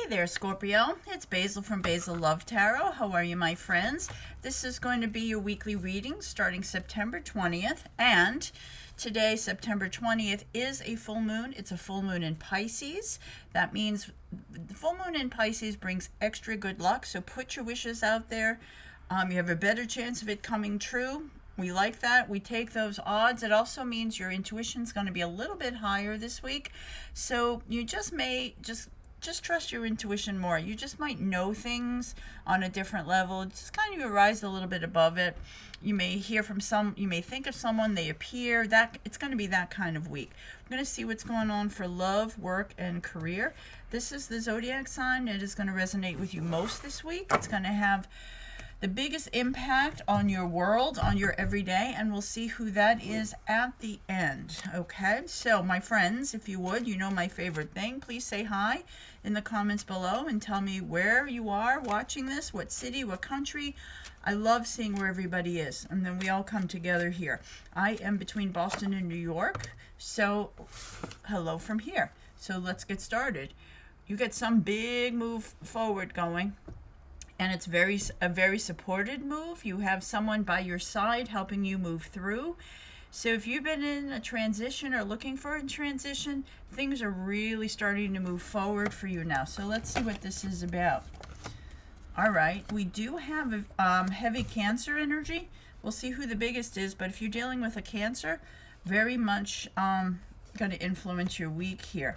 Hey there, Scorpio. It's Basil from Basil Love Tarot. How are you, my friends? This is going to be your weekly reading starting September 20th. And today, September 20th, is a full moon. It's a full moon in Pisces. That means the full moon in Pisces brings extra good luck. So put your wishes out there. You have a better chance of it coming true. We like that. We take those odds. It also means your intuition's going to be a little bit higher this week. So you just may just trust your intuition more. You just might know things on a different level. Just kind of rise a little bit above it. You may hear from you may think of someone, they appear. It's going to be that kind of week. We're going to see what's going on for love, work, and career. This is the zodiac sign. It is going to resonate with you most this week. It's going to have the biggest impact on your world, on your everyday, and we'll see who that is at the end. Okay, so my friends, if you would, you know my favorite thing, please say hi in the comments below and tell me where you are watching this, what city, what country. I love seeing where everybody is, and then we all come together here. I am between Boston and New York, so hello from here. So let's get started. You get some big move forward going. And it's a very supported move. You have someone by your side helping you move through. So if you've been in a transition or looking for a transition, things are really starting to move forward for you now. So let's see what this is about. All right, we do have heavy Cancer energy. We'll see who the biggest is, but if you're dealing with a Cancer, very much going to influence your week here.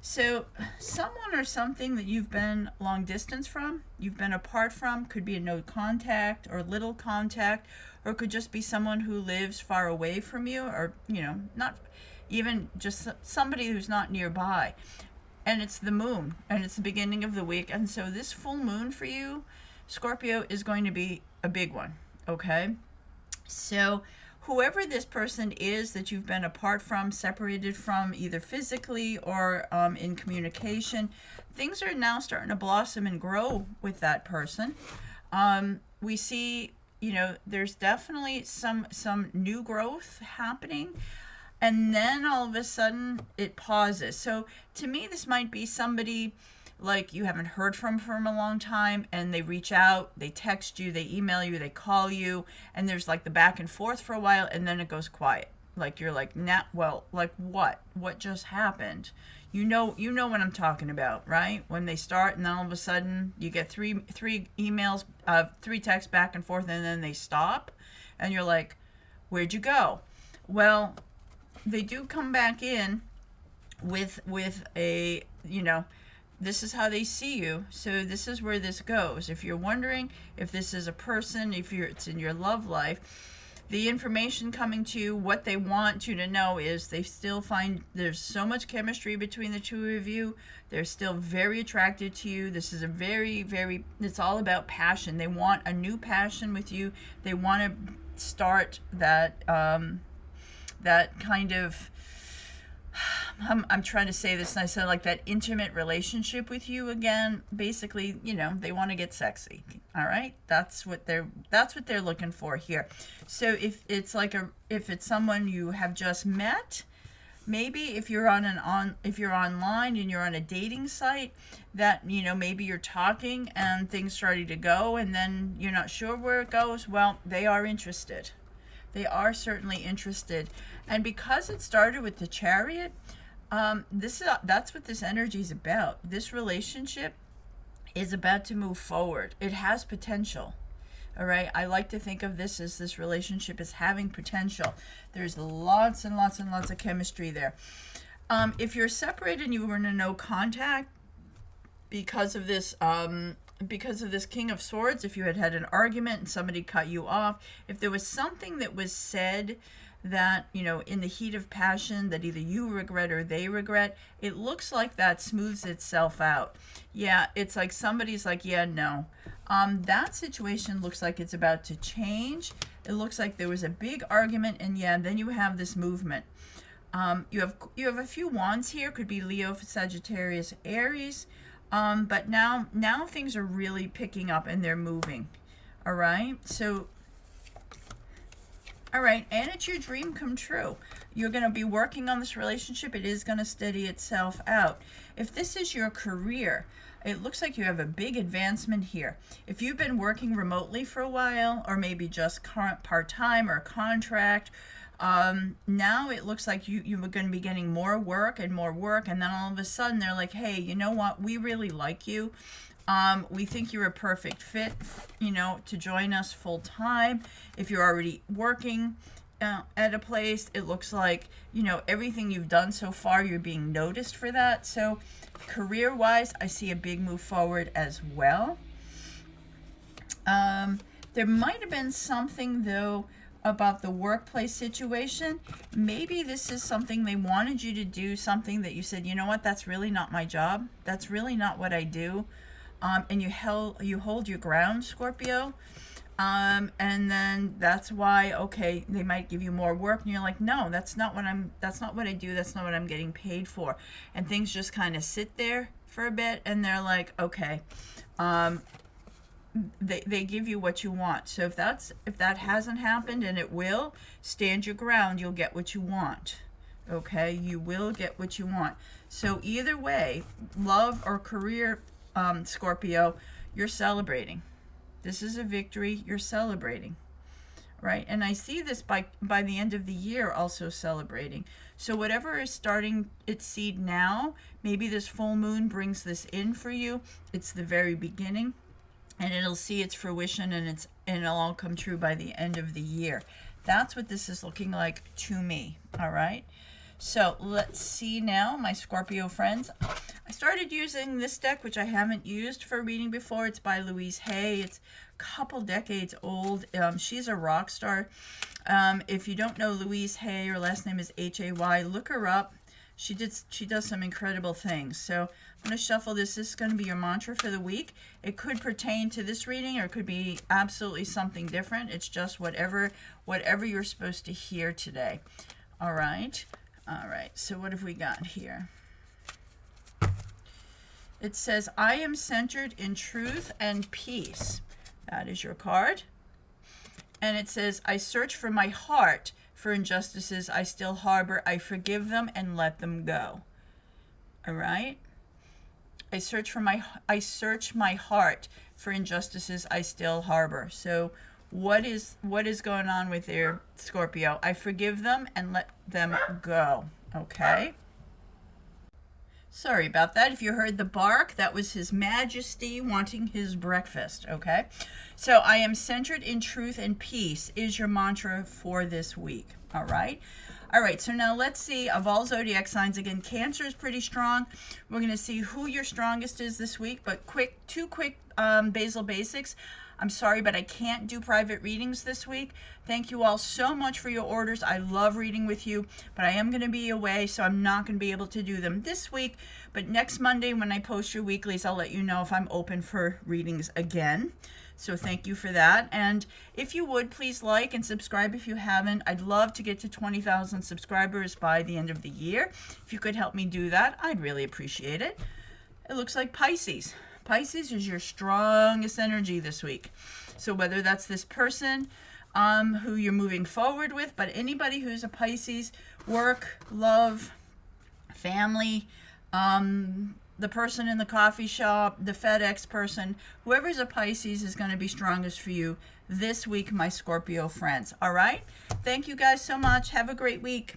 So someone or something that you've been long distance from, you've been apart from, could be a no contact or little contact, or it could just be someone who lives far away from you, or, you know, not even just somebody who's not nearby. And it's the moon, and it's the beginning of the week. And so this full moon for you, Scorpio, is going to be a big one, okay? So whoever this person is that you've been apart from, separated from, either physically or in communication, things are now starting to blossom and grow with that person. We see, you know, there's definitely some new growth happening, and then all of a sudden it pauses. So to me, this might be somebody like you haven't heard from for a long time, and they reach out, they text you, they email you, they call you, and there's like the back and forth for a while, and then it goes quiet. Like you're like, nah, well, like what just happened? You know what I'm talking about, right? When they start, and then all of a sudden you get three emails, 3 texts back and forth, and then they stop, and you're like, where'd you go? Well, they do come back in with a, you know, this is how they see you. So this is where this goes. If you're wondering if this is a person, it's in your love life, the information coming to you, what they want you to know is they still find there's so much chemistry between the two of you. They're still very attracted to you. This is a it's all about passion. They want a new passion with you. They want to start that kind of, I'm trying to say this nice, like that intimate relationship with you again. Basically, you know, they want to get sexy. All right, that's what they're looking for here. So if it's someone you have just met, maybe if you're if you're online and you're on a dating site, that, you know, maybe you're talking and things starting to go, and then you're not sure where it goes. Well, they are interested. They are certainly interested. And because it started with the Chariot, that's what this energy is about. This relationship is about to move forward. It has potential. All right. I like to think of this relationship as having potential. There's lots and lots and lots of chemistry there. If you're separated and you were in a no contact because of this King of Swords, if you had an argument and somebody cut you off, if there was something that was said that, you know, in the heat of passion that either you regret or they regret, it looks like that smooths itself out. Yeah, it's like somebody's like, yeah, no. That situation looks like it's about to change. It looks like there was a big argument, and yeah, then you have this movement. You have a few wands here. Could be Leo, Sagittarius, Aries. But now things are really picking up and they're moving. All right. So, all right. And it's your dream come true. You're going to be working on this relationship. It is going to steady itself out. If this is your career, it looks like you have a big advancement here. If you've been working remotely for a while, or maybe just part-time or contract, now it looks like you are going to be getting more work, and then all of a sudden they're like, hey, you know what? We really like you. We think you're a perfect fit, to join us full time. If you're already working at a place, it looks like, everything you've done so far, you're being noticed for that. So career-wise, I see a big move forward as well. There might have been something, though, about the workplace situation. Maybe this is something they wanted you to do, something that you said, you know what, that's really not my job. That's really not what I do. And you hold your ground, Scorpio. And then that's why, okay, they might give you more work, and you're like, no, that's not what I do. That's not what I'm getting paid for. And things just kind of sit there for a bit, and they're like, okay, they give you what you want. So if that hasn't happened, and it will, stand your ground. You'll get what you want. Okay, you will get what you want. So either way, love or career, Scorpio, you're celebrating. This is a victory. You're celebrating, right? And I see this by the end of the year also celebrating. So whatever is starting its seed now, maybe this full moon brings this in for you. It's the very beginning, and it'll see its fruition, and it'll all come true by the end of the year. That's what this is looking like to me, all right? So let's see now, my Scorpio friends. I started using this deck, which I haven't used for reading before. It's by Louise Hay. It's a couple decades old. She's a rock star. If you don't know Louise Hay, her last name is Hay, look her up. She does some incredible things. So I'm going to shuffle this. This is going to be your mantra for the week. It could pertain to this reading, or it could be absolutely something different. It's just whatever you're supposed to hear today. All right. All right, so what have we got here? It says, I am centered in truth and peace. That is your card. And it says, I search for my heart for injustices I still harbor. I forgive them and let them go. All right? I search my heart for injustices I still harbor. So what is going on with their Scorpio? I forgive them and let them go. Okay. Sorry about that. If you heard the bark, that was His Majesty wanting his breakfast. Okay. So I am centered in truth and peace is your mantra for this week. All right. All right. So now let's see, of all zodiac signs, again, Cancer is pretty strong. We're going to see who your strongest is this week, but two quick Basil basics. I'm sorry, but I can't do private readings this week. Thank you all so much for your orders. I love reading with you, but I am going to be away, so I'm not going to be able to do them this week. But next Monday, when I post your weeklies, I'll let you know if I'm open for readings again. So thank you for that. And if you would, please like and subscribe if you haven't. I'd love to get to 20,000 subscribers by the end of the year. If you could help me do that, I'd really appreciate it. It looks like Pisces. Pisces is your strongest energy this week. So whether that's this person who you're moving forward with, but anybody who's a Pisces, work, love, family, the person in the coffee shop, the FedEx person, whoever's a Pisces is going to be strongest for you this week, my Scorpio friends. All right? Thank you guys so much. Have a great week.